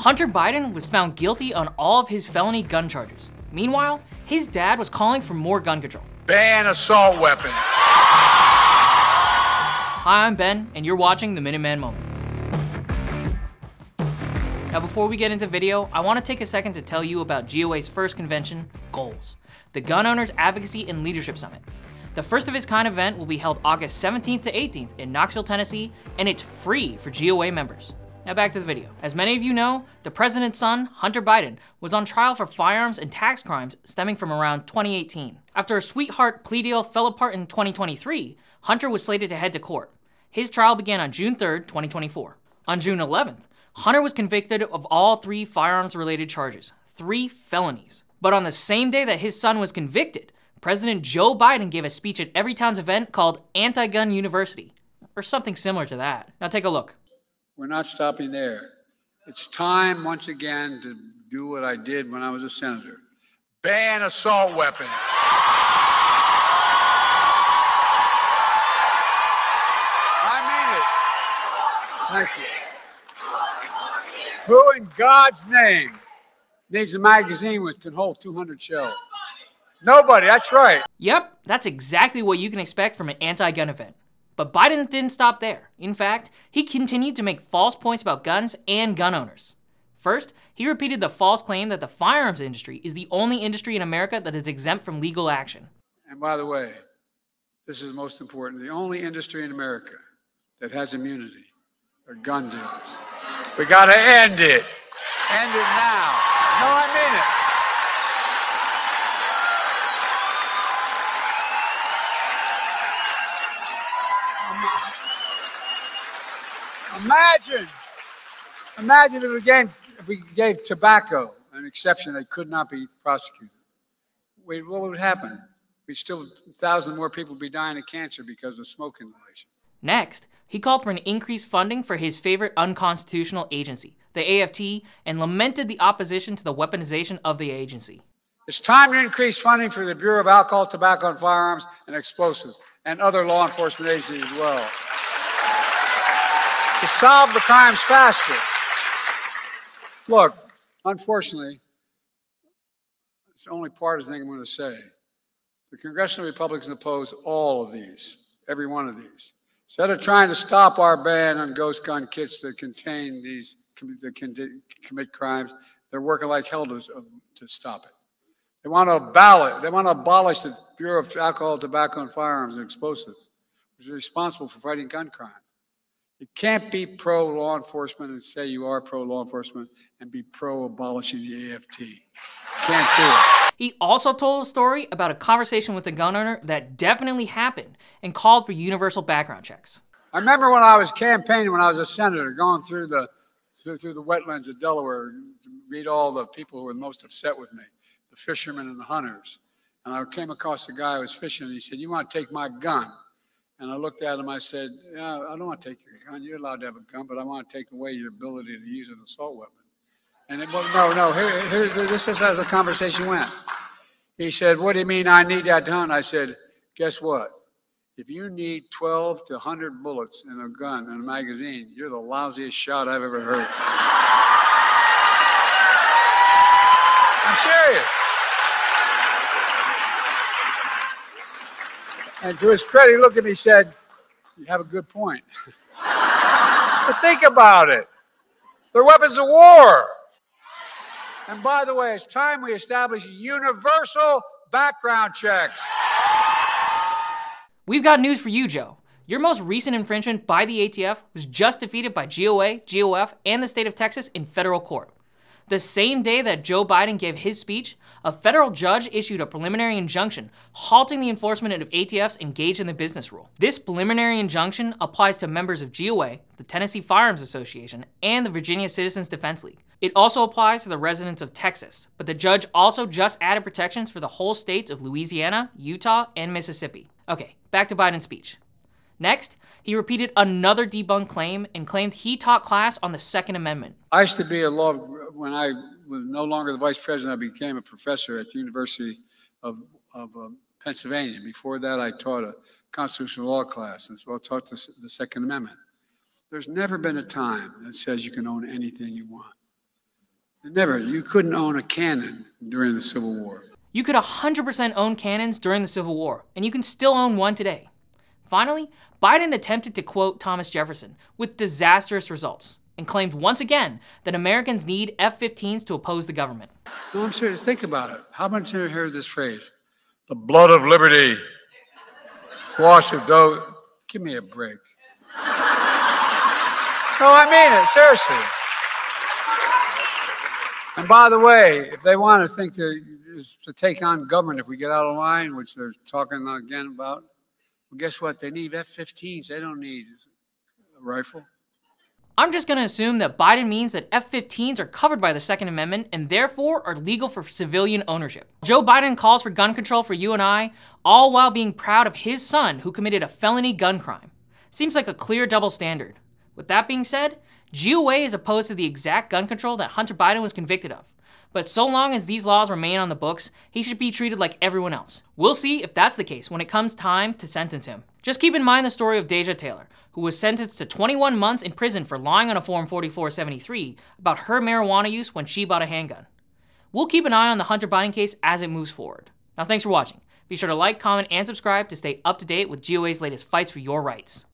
Hunter Biden was found guilty on all of his felony gun charges. Meanwhile, his dad was calling for more gun control. Ban assault weapons. Hi, I'm Ben, and you're watching the Minuteman Moment. Now before we get into the video, I want to take a second to tell you about GOA's first convention, Goals, the Gun Owners Advocacy and Leadership Summit. The first of its kind event will be held August 17th to 18th in Knoxville, Tennessee, and it's free for GOA members. Now back to the video. As many of you know, the president's son, Hunter Biden, was on trial for firearms and tax crimes stemming from around 2018. After a sweetheart plea deal fell apart in 2023, Hunter was slated to head to court. His trial began on June 3rd, 2024. On June 11th, Hunter was convicted of all 3 firearms-related charges, 3 felonies. But on the same day that his son was convicted, President Joe Biden gave a speech at Everytown's event called Anti-Gun University, or something similar to that. Now take a look. We're not stopping there. It's time once again to do what I did when I was a senator. Ban assault weapons. I mean it. Thank you. Who in God's name needs a magazine which can hold 200 shells? Nobody, that's right. Yep, that's exactly what you can expect from an anti-gun event. But Biden didn't stop there. In fact, he continued to make false points about guns and gun owners. First, he repeated the false claim that the firearms industry is the only industry in America that is exempt from legal action. And by the way, this is most important, the only industry in America that has immunity are gun dealers. We gotta end it. End it now. No, I mean it. Imagine if we gave tobacco an exception that could not be prosecuted. What would happen? We'd still, 1,000 more people would be dying of cancer because of smoke inhalation. Next, he called for an increased funding for his favorite unconstitutional agency, the AFT, and lamented the opposition to the weaponization of the agency. It's time to increase funding for the Bureau of Alcohol, Tobacco, and Firearms and Explosives and other law enforcement agencies as well, to solve the crimes faster. Look, unfortunately, it's the only partisan thing I'm going to say. The congressional Republicans oppose all of these, every one of these. Instead of trying to stop our ban on ghost gun kits that contain these, that can commit crimes, they're working like hell to stop it. They want to abolish the Bureau of Alcohol, Tobacco, and Firearms and Explosives, which is responsible for fighting gun crime. You can't be pro-law enforcement and say you are pro-law enforcement and be pro-abolishing the AFT. You can't do it. He also told a story about a conversation with a gun owner that definitely happened and called for universal background checks. I remember when I was campaigning, when I was a senator, going through the wetlands of Delaware to meet all the people who were most upset with me, the fishermen and the hunters. And I came across a guy who was fishing, and he said, "You want to take my gun?" And I looked at him, I said, "Yeah, I don't want to take your gun. You're allowed to have a gun, but I want to take away your ability to use an assault weapon." And this is how the conversation went. He said, "What do you mean I need that gun?" I said, "Guess what? If you need 12 to 100 bullets in a gun, in a magazine, you're the lousiest shot I've ever heard." I'm serious. And to his credit, he looked at me and said, "You have a good point." But think about it. They're weapons of war. And by the way, it's time we establish universal background checks. We've got news for you, Joe. Your most recent infringement by the ATF was just defeated by GOA, GOF, and the state of Texas in federal court. The same day that Joe Biden gave his speech, a federal judge issued a preliminary injunction halting the enforcement of ATFs engaged in the business rule. This preliminary injunction applies to members of GOA, the Tennessee Firearms Association, and the Virginia Citizens Defense League. It also applies to the residents of Texas, but the judge also just added protections for the whole states of Louisiana, Utah, and Mississippi. Okay, back to Biden's speech. Next, he repeated another debunked claim and claimed he taught class on the Second Amendment. I used to be when I was no longer the vice president, I became a professor at the University of Pennsylvania. Before that, I taught a constitutional law class, and so I taught the Second Amendment. There's never been a time that says you can own anything you want. Never. You couldn't own a cannon during the Civil War. You could 100% own cannons during the Civil War, and you can still own one today. Finally, Biden attempted to quote Thomas Jefferson with disastrous results and claimed once again that Americans need F-15s to oppose the government. No, I'm serious. Think about it. How much have you heard this phrase? The blood of liberty. Wash of dough. Give me a break. No, I mean it, seriously. And by the way, if they want to think to take on government if we get out of line, which they're talking again about, well, guess what? They need F-15s. They don't need a rifle. I'm just going to assume that Biden means that F-15s are covered by the Second Amendment and therefore are legal for civilian ownership. Joe Biden calls for gun control for you and I, all while being proud of his son who committed a felony gun crime. Seems like a clear double standard. With that being said, GOA is opposed to the exact gun control that Hunter Biden was convicted of. But so long as these laws remain on the books, he should be treated like everyone else. We'll see if that's the case when it comes time to sentence him. Just keep in mind the story of Deja Taylor, who was sentenced to 21 months in prison for lying on a Form 4473 about her marijuana use when she bought a handgun. We'll keep an eye on the Hunter Biden case as it moves forward. Now thanks for watching. Be sure to like, comment, and subscribe to stay up to date with GOA's latest fights for your rights.